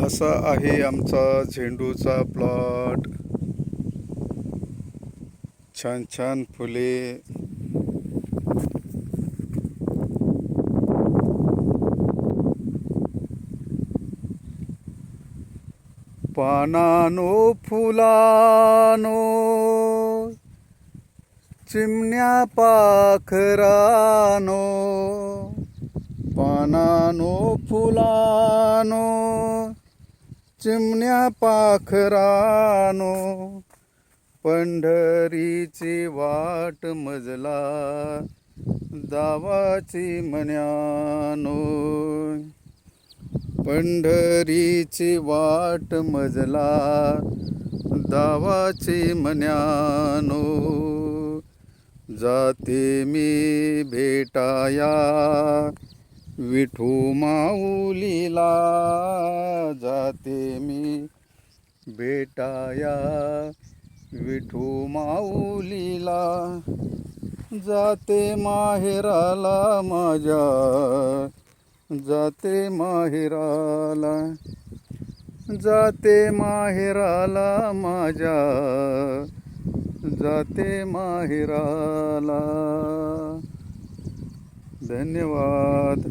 असा आहे आमचा झेंडूचा प्लॉट. छान छान फुले. पानानो फुलानो चिमण्या पाखरानो. पानानो फुलानो चिमण्या पाखरानो. पंढरीची वाट मजला दावाची मन्यानो. पंढरीची वाट मजला दावाची मन्यानो. जाते मी भेटाया विठू माऊलीला. जाते मी भेटाया विठू माऊलीला. जाते माहेराला माझ्या. जाते माहेराला. जाते माहेराला माझ्या. जाते माहेराला. धन्यवाद.